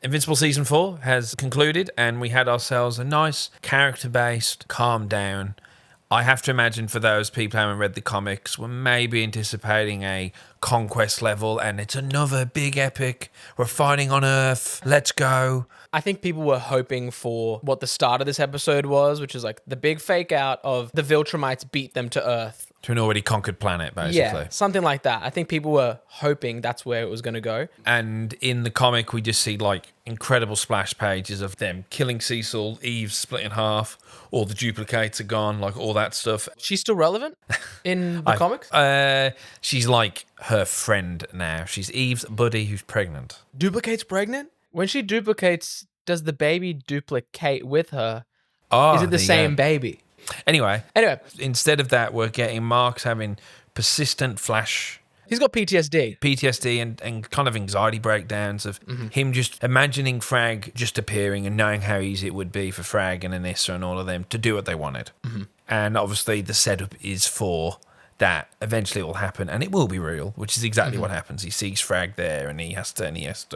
Invincible Season 4 has concluded, and we had ourselves a nice character-based, calm down. I have to imagine for those people who haven't read the comics, we're maybe anticipating a conquest level, and it's another big epic. We're fighting on Earth. Let's go. I think people were hoping for what the start of this episode was, which is like the big fake out of the Viltrumites beat them to Earth. To an already conquered planet, basically. Yeah, something like that. I think people were hoping that's where it was going to go. And in the comic, we just see like incredible splash pages of them killing Cecil, Eve split in half, all the duplicates are gone, like all that stuff. She's still relevant in the comics? She's like her friend now. She's Eve's buddy who's pregnant. Duplicate's pregnant? When she duplicates, does the baby duplicate with her? Oh, is it the same baby? Anyway, instead of that, we're getting Mark's having persistent flash. He's got PTSD and kind of anxiety breakdowns of him just imagining Thragg just appearing and knowing how easy it would be for Thragg and Anissa and all of them to do what they wanted. And obviously the setup is for that eventually it will happen and it will be real, which is exactly what happens. He sees Thragg there and he has to,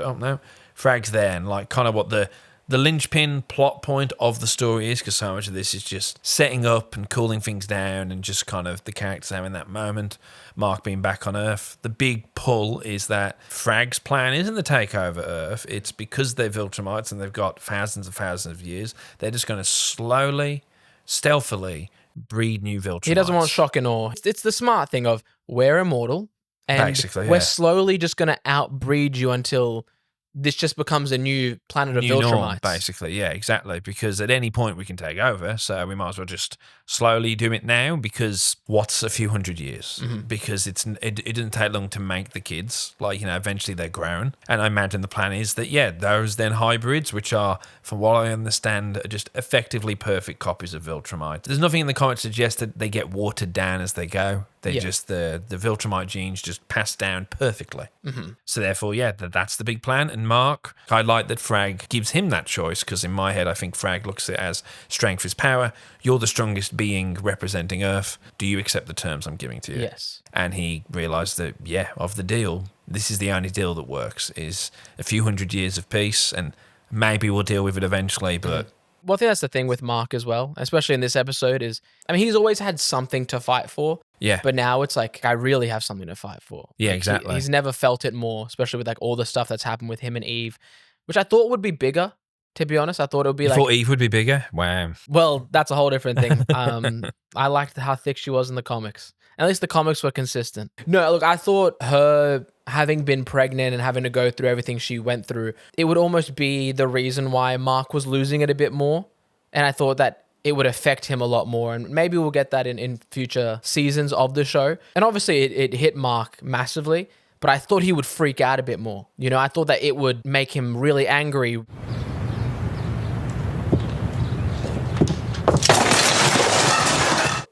oh no, Fragg's there, and like kind of what the linchpin plot point of the story is, because so much of this is just setting up and cooling things down and just kind of the characters having that moment, Mark being back on Earth. The big pull is that Thragg's plan isn't to take over Earth. It's because they're Viltrumites and they've got thousands of years. They're just going to slowly, stealthily breed new Viltrumites. He doesn't want shock and awe. It's the smart thing of we're immortal and basically, we're slowly just going to outbreed you until this just becomes a new planet of Viltrumites. Norm, basically, yeah, exactly. Because at any point we can take over, so we might as well just slowly do it now. Because what's a few hundred years? Because it didn't take long to make the kids. Like, eventually they're grown. And I imagine the plan is that those then hybrids, which are, from what I understand, are just effectively perfect copies of Viltrumite. There's nothing in the comics that suggests that they get watered down as they go. They just the Viltrumite genes just pass down perfectly. So therefore, that's the big plan. And Mark, I like that Thragg gives him that choice, because in my head, I think Thragg looks at it as strength is power. You're the strongest being representing Earth. Do you accept the terms I'm giving to you? Yes. And he realised that, of the deal, this is the only deal that works, is a few hundred years of peace, and maybe we'll deal with it eventually, but... Well, I think that's the thing with Mark as well, especially in this episode, is, he's always had something to fight for. Yeah. But now it's like, I really have something to fight for. Yeah, like, exactly. He's never felt it more, especially with like all the stuff that's happened with him and Eve, which I thought would be bigger, to be honest. I thought it would be you thought Eve would be bigger? Wow. Well, that's a whole different thing. I liked how thick she was in the comics. At least the comics were consistent. No, look, I thought her having been pregnant and having to go through everything she went through, it would almost be the reason why Mark was losing it a bit more. And I thought that it would affect him a lot more. And maybe we'll get that in future seasons of the show. And obviously it hit Mark massively, but I thought he would freak out a bit more. I thought that it would make him really angry.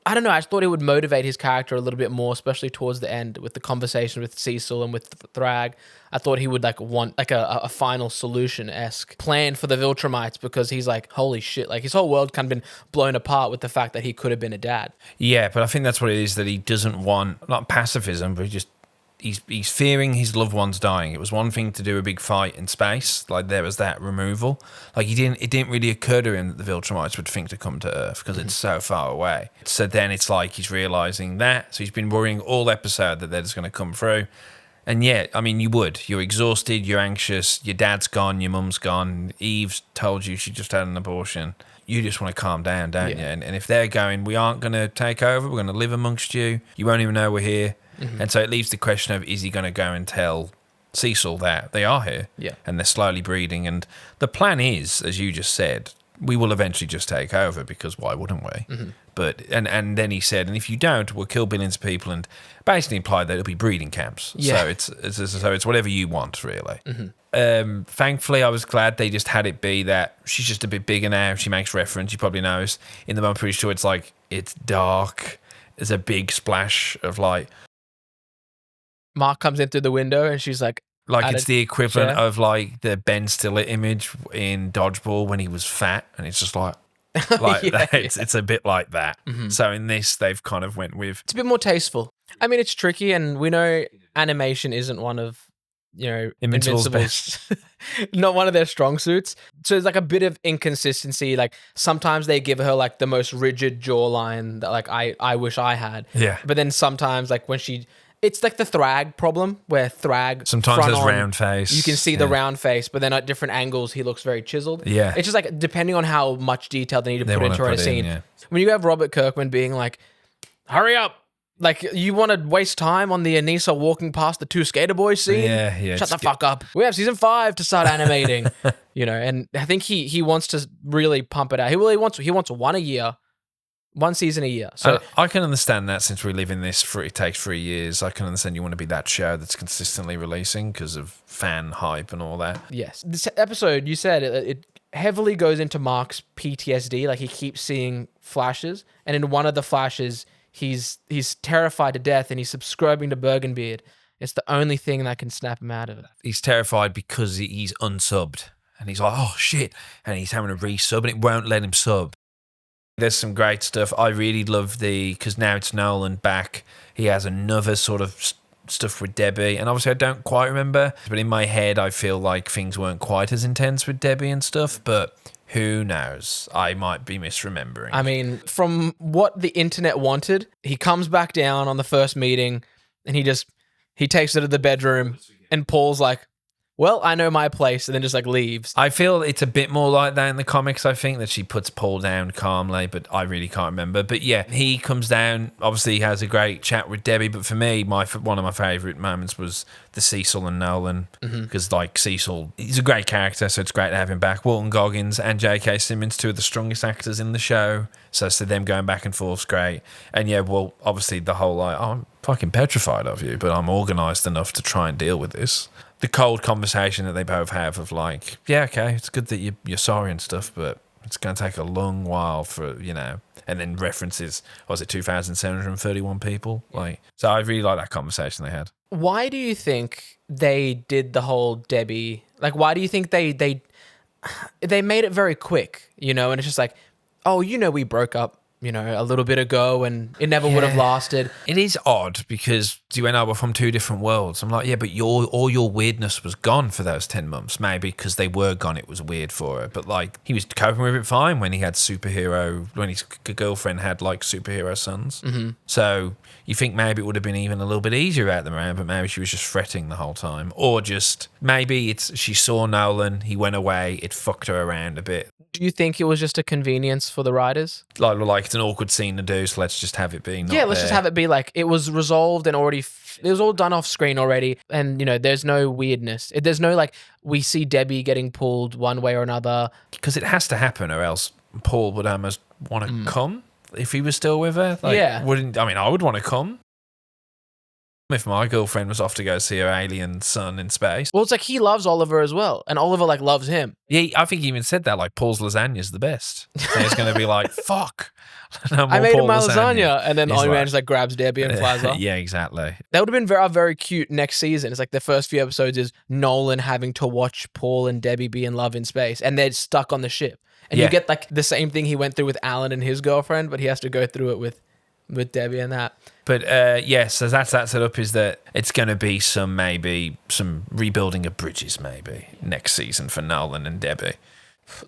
I don't know, I just thought it would motivate his character a little bit more, especially towards the end with the conversation with Cecil and with Thragg. I thought he would want a final solution-esque plan for the Viltrumites, because he's like, holy shit, like his whole world kind of been blown apart with the fact that he could have been a dad. Yeah, but I think that's what it is, that he doesn't want, not pacifism, but he's fearing his loved ones dying. It was one thing to do a big fight in space, like there was that removal. Like it didn't really occur to him that the Viltrumites would think to come to Earth because it's so far away. So then it's like he's realizing that. So he's been worrying all episode that they're just going to come through. And you would. You're exhausted, you're anxious, your dad's gone, your mum's gone, Eve's told you she just had an abortion. You just want to calm down, don't you? And if they're going, we aren't going to take over, we're going to live amongst you, you won't even know we're here. And so it leaves the question of, is he going to go and tell Cecil that they are here and they're slowly breeding? And the plan is, as you just said, we will eventually just take over, because why wouldn't we? But and then he said, and if you don't, we'll kill billions of people, and basically implied that it'll be breeding camps. So it's whatever you want, really. Thankfully, I was glad they just had it be that she's just a bit bigger now. She makes reference, you probably noticed in the moment. I'm pretty sure it's like, it's dark. There's a big splash of light. Mark comes in through the window and she's like it's the equivalent of like the Ben Stiller image in Dodgeball when he was fat, and it's just like that. It's a bit like that. So in this, they've kind of went with, it's a bit more tasteful. It's tricky, and we know animation isn't one of Invincible's Invincible's not one of their strong suits. So there's like a bit of inconsistency. Like sometimes they give her like the most rigid jawline that like I wish I had. Yeah. But then sometimes like when it's like the Thragg problem where Thragg Sometimes front has on, round face. You can see the round face, but then at different angles he looks very chiseled. Yeah. It's just like depending on how much detail they need to They put wanna into a put in, scene. yeah. When you have Robert Kirkman being like, hurry up. Like, you want to waste time on the Anissa walking past the two skater boys scene? Yeah. Shut the fuck up. We have season 5 to start animating. And I think he wants to really pump it out. He wants one a year, one season a year. So I can understand that since we live in this, it takes 3 years. I can understand you want to be that show that's consistently releasing because of fan hype and all that. yes, this episode, you said it heavily goes into Mark's PTSD. Like, he keeps seeing flashes, and in one of the flashes, he's terrified to death and he's subscribing to Bergenbeard. It's the only thing that can snap him out of it. He's terrified because he's unsubbed and he's like, oh shit, and he's having to resub and it won't let him sub. There's some great stuff. I really love because now it's Nolan back. He has another sort of stuff with Debbie, and obviously I don't quite remember, but in my head I feel like things weren't quite as intense with Debbie and stuff, but who knows? I might be misremembering. I mean, from what the internet wanted, he comes back down on the first meeting and he takes it to the bedroom and Paul's like, well, I know my place, and then just like leaves. I feel it's a bit more like that in the comics, I think, that she puts Paul down calmly, but I really can't remember. But yeah, he comes down, obviously he has a great chat with Debbie, but for me, one of my favourite moments was the Cecil and Nolan, because like Cecil, he's a great character, so it's great to have him back. Walton Goggins and J.K. Simmons, two of the strongest actors in the show, so them going back and forth's great. And yeah, well, obviously the whole like, oh, I'm fucking petrified of you, but I'm organised enough to try and deal with this. The cold conversation that they both have of like, yeah, okay, it's good that you're sorry and stuff, but it's going to take a long while for, and then references, was it 2,731 people? Like, so I really like that conversation they had. Why do you think they did the whole Debbie, like, why do you think they made it very quick, and it's just like, oh, we broke up, a little bit ago and it never would have lasted. It is odd because you went over from two different worlds. I'm like, yeah, but all your weirdness was gone for those 10 months. Maybe because they were gone, it was weird for her. But like, he was coping with it fine when his girlfriend had like superhero sons. Mm-hmm. So you think maybe it would have been even a little bit easier out them around, but maybe she was just fretting the whole time. Or just maybe she saw Nolan, he went away, it fucked her around a bit. Do you think it was just a convenience for the writers? Like it's an awkward scene to do, so let's just have it be just have it be like it was resolved and already it was all done off screen already, and there's no weirdness. There's no like we see Debbie getting pulled one way or another, because it has to happen or else Paul would almost want to come if he was still with her. Like, I would want to come if my girlfriend was off to go see her alien son in space. Well, it's like he loves Oliver as well, and Oliver like loves him. Yeah, I think he even said that, like, Paul's lasagna is the best. So he's going to be like, fuck. No I made him my lasagna. And then Oliver just like grabs Debbie and flies off. Yeah, exactly. That would have been very, very cute next season. It's like the first few episodes is Nolan having to watch Paul and Debbie be in love in space, and they're stuck on the ship. And you get like the same thing he went through with Alan and his girlfriend, but he has to go through it with Debbie and that. But so that's that setup, is that it's going to be some rebuilding of bridges maybe next season for Nolan and Debbie.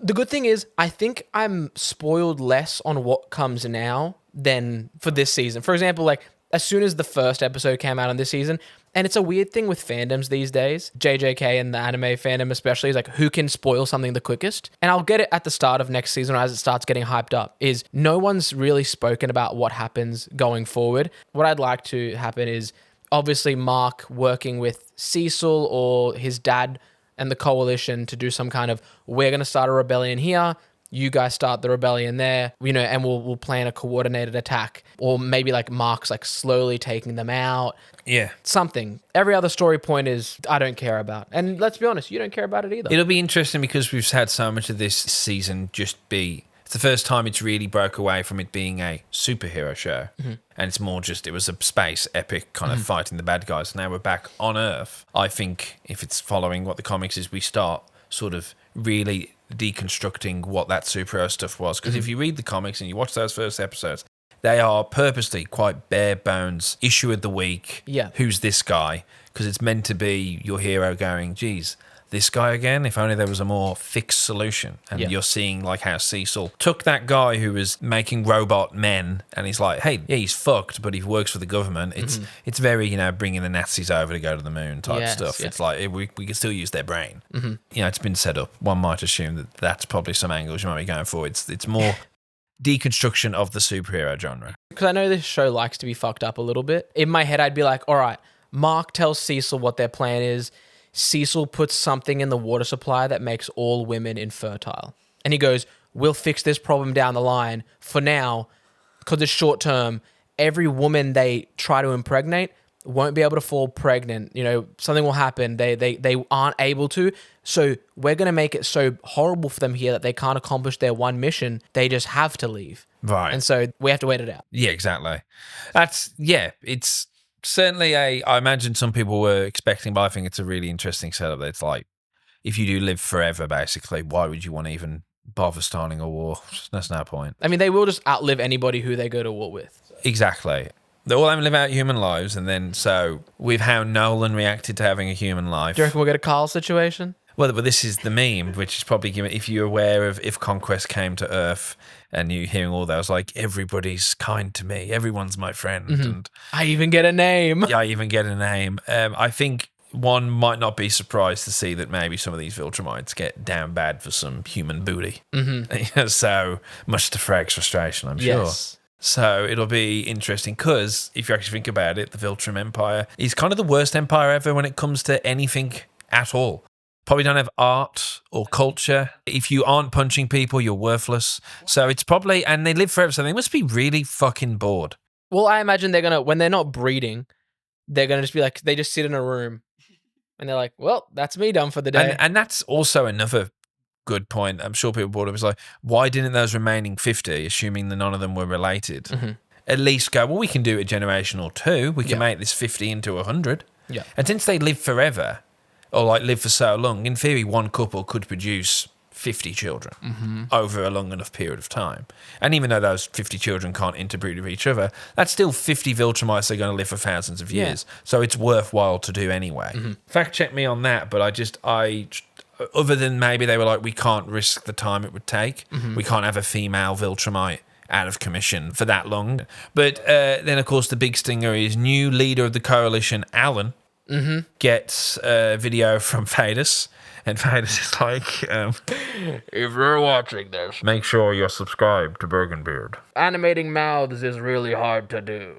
The good thing is I think I'm spoiled less on what comes now than for this season. For example, like as soon as the first episode came out on this season, and it's a weird thing with fandoms these days, JJK and the anime fandom especially, is like who can spoil something the quickest. And I'll get it at the start of next season as it starts getting hyped up, is no one's really spoken about what happens going forward. What I'd like to happen is obviously Mark working with Cecil or his dad and the coalition to do some kind of, we're going to start a rebellion here, you guys start the rebellion there, and we'll plan a coordinated attack. Or maybe like Mark's like slowly taking them out. Yeah. Something. Every other story point is I don't care about. And let's be honest, you don't care about it either. It'll be interesting because we've had so much of this season it's the first time it's really broke away from it being a superhero show. Mm-hmm. And it's more just, it was a space epic kind of fighting the bad guys. Now we're back on Earth. I think if it's following what the comics is, we start sort of really deconstructing what that superhero stuff was. Because if you read the comics and you watch those first episodes, They are purposely quite bare bones. Issue of the week. Yeah. Who's this guy? Because it's meant to be your hero going, geez, this guy again? If only there was a more fixed solution. And you're seeing like how Cecil took that guy who was making robot men and he's like, hey, yeah, he's fucked, but he works for the government. It's very, you know, bringing the Nazis over to go to the moon type stuff. Yeah. It's like we can still use their brain. You know, it's been set up. One might assume that that's probably some angles you might be going for. It's more deconstruction of the superhero genre. Because I know this show likes to be fucked up a little bit. In my head, I'd be like, all right, Mark tells Cecil what their plan is. Cecil puts something in the water supply that makes all women infertile. And he goes, we'll fix this problem down the line. For now, because it's short term, every woman they try to impregnate won't be able to fall pregnant. You know, something will happen. They aren't able to. So we're going to make it so horrible for them here that they can't accomplish their one mission. They just have to leave. Right. And so we have to wait it out. Yeah, exactly. It's certainly I imagine some people were expecting, but I think it's a really interesting setup. It's like, if you do live forever, basically, why would you want to even bother starting a war? That's no point. I mean, they will just outlive anybody who they go to war with. Exactly. They all have to live out human lives, and then so with how Nolan reacted to having a human life. Do you reckon we'll get a Carl situation? Well, but this is the meme, which is probably given if you're aware of if Conquest came to Earth and you're hearing all those, like, everybody's kind to me, everyone's my friend. And I even get a name. Yeah, I even get a name. I think one might not be surprised to see that maybe some of these Viltrumites get down bad for some human booty. So much to Thragg's frustration, I'm sure. So it'll be interesting because if you actually think about it, the Viltrum Empire is kind of the worst empire ever when it comes to anything at all. Probably don't have art or culture. If you aren't punching people, you're worthless. So it's probably, and they live forever, so they must be really fucking bored. Well, I imagine they're going to, when they're not breeding, they're going to just be like, they just sit in a room and they're like, well, that's me done for the day. And that's also another good point. I'm sure people brought up, is like, why didn't those remaining 50, assuming that none of them were related, at least go, well, we can do a generation or two. We can make this 50 into 100. Yeah. And since they live forever, or like live for so long, in theory, one couple could produce 50 children over a long enough period of time. And even though those 50 children can't interbreed with each other, that's still 50 Viltrumites that are going to live for thousands of years. So it's worthwhile to do anyway. Fact check me on that, but I other than maybe they were like, we can't risk the time it would take. We can't have a female Viltrumite out of commission for that long. But then, of course, the big stinger is new leader of the coalition, Alan, gets a video from Thaddeus. And Thaddeus is like, if you're watching this, make sure you're subscribed to Bergenbeard. Animating mouths is really hard to do.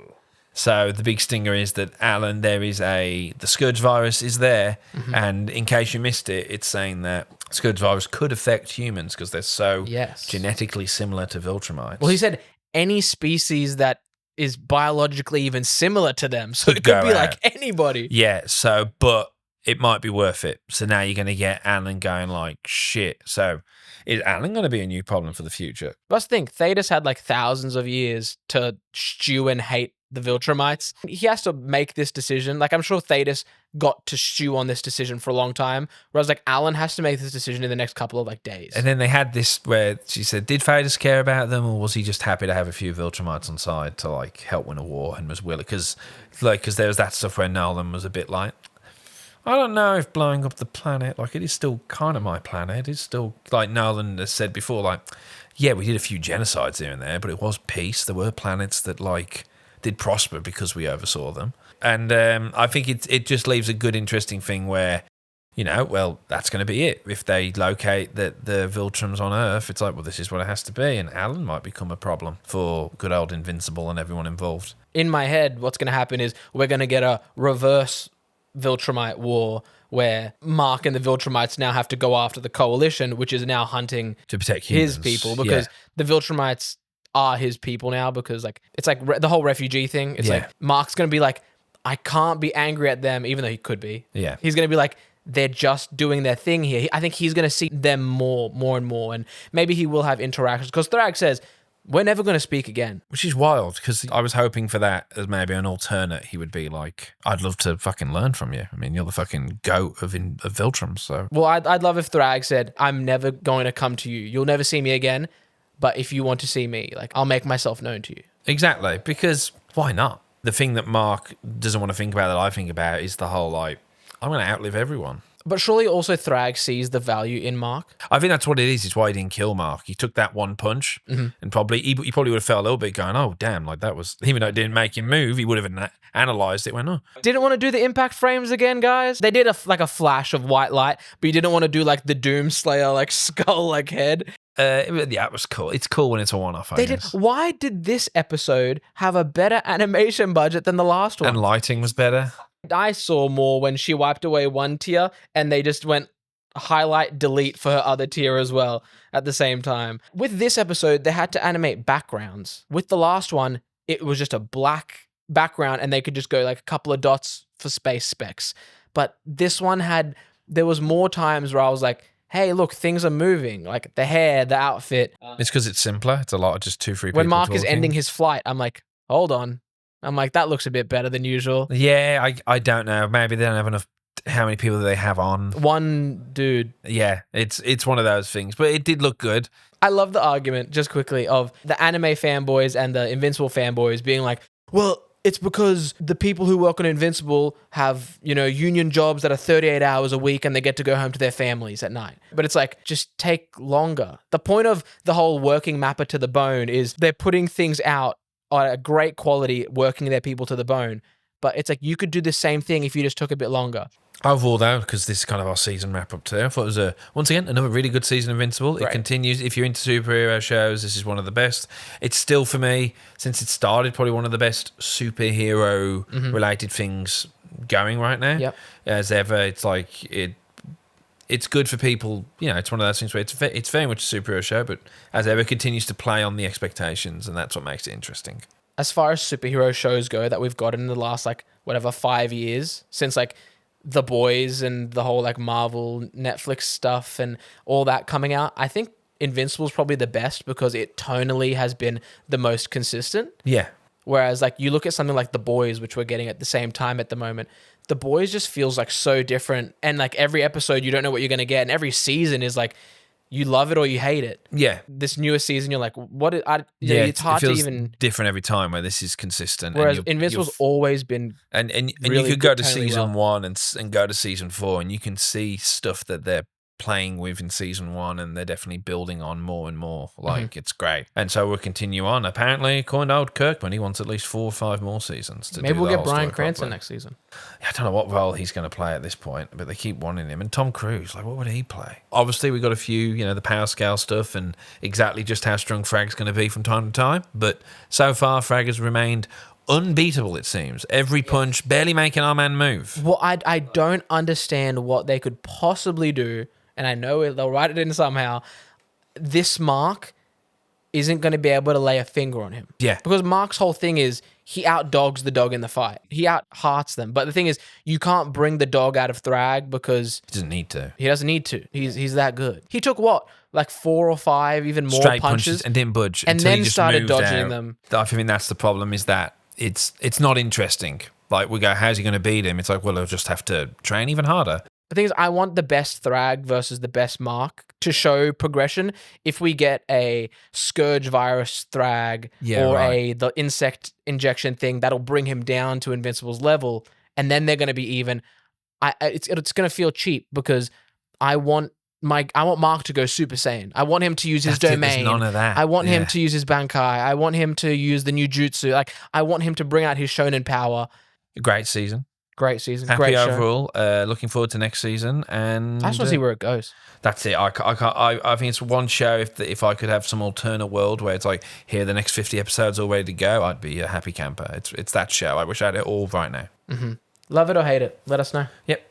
So the big stinger is that Alan, the Scourge virus is there, and in case you missed it, it's saying that Scourge virus could affect humans because they're so genetically similar to Viltrumites. Well, he said any species that is biologically even similar to them, so it could be like anybody. Yeah, so, but it might be worth it. So now you're going to get Alan going like, shit. So is Alan going to be a new problem for the future? Let's think, Thaddeus had like thousands of years to stew and hate the Viltrumites. He has to make this decision. Like, I'm sure Thaddeus got to stew on this decision for a long time, whereas like Alan has to make this decision in the next couple of like days. And then they had this where she said, did Thaddeus care about them, or was he just happy to have a few Viltrumites on side to like help win a war and was willing? Because there was that stuff where Nolan was a bit like, I don't know if blowing up the planet, like, it is still kind of my planet. It's still, like Nolan has said before, like, yeah, we did a few genocides here and there, but it was peace. There were planets that, like, did prosper because we oversaw them. And I think it just leaves a good, interesting thing where, you know, well, that's going to be it. If they locate that the Viltrum's on Earth, it's like, well, this is what it has to be. And Alan might become a problem for good old Invincible and everyone involved. In my head, what's going to happen is we're going to get a reverse Viltrumite war where Mark and the Viltrumites now have to go after the coalition, which is now hunting to protect humans. His people, because the Viltrumites are his people now, because like it's like the whole refugee thing. It's like Mark's going to be like, I can't be angry at them, even though he could be. Yeah. He's going to be like, they're just doing their thing here. I think he's going to see them more and more, and maybe he will have interactions, because Thragg says, we're never going to speak again. Which is wild, because I was hoping for that as maybe an alternate. He would be like, I'd love to fucking learn from you. I mean, you're the fucking goat of Viltrum, so. Well, I'd love if Thragg said, I'm never going to come to you. You'll never see me again, but if you want to see me, like, I'll make myself known to you. Exactly, because why not? The thing that Mark doesn't want to think about that I think about is the whole, like, I'm going to outlive everyone. But surely also Thragg sees the value in Mark. I think that's what it is. It's why he didn't kill Mark. He took that one punch and he probably would have felt a little bit going, oh, damn, like that was, even though it didn't make him move, he would have analysed it, went, oh. Didn't want to do the impact frames again, guys. They did a flash of white light, but you didn't want to do like the Doomslayer, like skull, like head. Yeah, it was cool. It's cool when it's a one-off, I guess. Why did this episode have a better animation budget than the last one? And lighting was better. I saw more when she wiped away one tear and they just went highlight, delete for her other tier as well at the same time. With this episode, they had to animate backgrounds. With the last one, it was just a black background and they could just go like a couple of dots for space specs. But this one there was more times where I was like, hey, look, things are moving. Like the hair, the outfit. It's because it's simpler. It's a lot of just 2-3 people When Mark is talking. ending his flight, I'm like, hold on. I'm like, that looks a bit better than usual. Yeah, I don't know. Maybe they don't have enough. How many people do they have on? One dude. Yeah, it's one of those things. But it did look good. I love the argument, just quickly, of the anime fanboys and the Invincible fanboys being like, well, it's because the people who work on Invincible have, union jobs that are 38 hours a week and they get to go home to their families at night. But it's like, just take longer. The point of the whole working mapper to the bone is they're putting things out on a great quality, working their people to the bone. But it's like, you could do the same thing if you just took a bit longer. Overall, though, because this is kind of our season wrap up today, I thought it was, once again, another really good season of Invincible. It continues. If you're into superhero shows, this is one of the best. It's still, for me, since it started, probably one of the best superhero-related things going right now. Yep. As ever, it's like, it's good for people. It's one of those things where it's very much a superhero show, but as ever, continues to play on the expectations, and that's what makes it interesting. As far as superhero shows go that we've gotten in the last, 5 years, since, The Boys and the whole, Marvel Netflix stuff and all that coming out, I think Invincible is probably the best because it tonally has been the most consistent. Yeah. Whereas, you look at something like The Boys, which we're getting at the same time at the moment, The Boys just feels, so different. And, every episode, you don't know what you're going to get. And every season is, you love it or you hate it. Yeah. This newest season, you're like, what? It's hard it feels to even... different every time where this is consistent. Whereas Invincible's always been And really you could go to tonally season well. 1 and go to season 4 and you can see stuff that they're playing with in season 1 and they're definitely building on more and more. It's great. And so we'll continue on. Apparently, according to old Kirkman, he wants at least 4 or 5 more seasons to Maybe do we'll the get whole Bryan story Cranston properly. next season. I don't know what role he's going to play at this point, but they keep wanting him. And Tom Cruise, what would he play? Obviously, we got a few, the power scale stuff and exactly just how strong Thragg's going to be from time to time. But so far, Thragg has remained unbeatable, it seems. Every punch, barely making our man move. Well, I don't understand what they could possibly do, and I know they'll write it in somehow. This Mark isn't going to be able to lay a finger on him. Yeah. Because Mark's whole thing is he outdogs the dog in the fight. He out-hearts them. But the thing is, you can't bring the dog out of Thragg because... He doesn't need to. He doesn't need to. He's that good. He took what? 4 or 5, even more Straight punches and didn't budge. and until he then just started moved dodging out. them. I think that's the problem, is that it's not interesting. We go, how's he going to beat him? It's like, well, he'll just have to train even harder. The thing is, I want the best Thragg versus the best Mark to show progression. If we get a Scourge virus Thragg the insect injection thing, that'll bring him down to Invincible's level, and then they're going to be even. It's going to feel cheap because I want Mark to go Super Saiyan. I want him to use his domain. There's none of that. I want him to use his Bankai. I want him to use the new jutsu. I want him to bring out his shonen power. Great season. Great season. Happy Great overall. Looking forward to next season. And I just want to see where it goes. That's it. I think it's one show. If I could have some alternate world where it's like, here, the next 50 episodes all ready to go, I'd be a happy camper. It's that show. I wish I had it all right now. Mm-hmm. Love it or hate it. Let us know. Yep.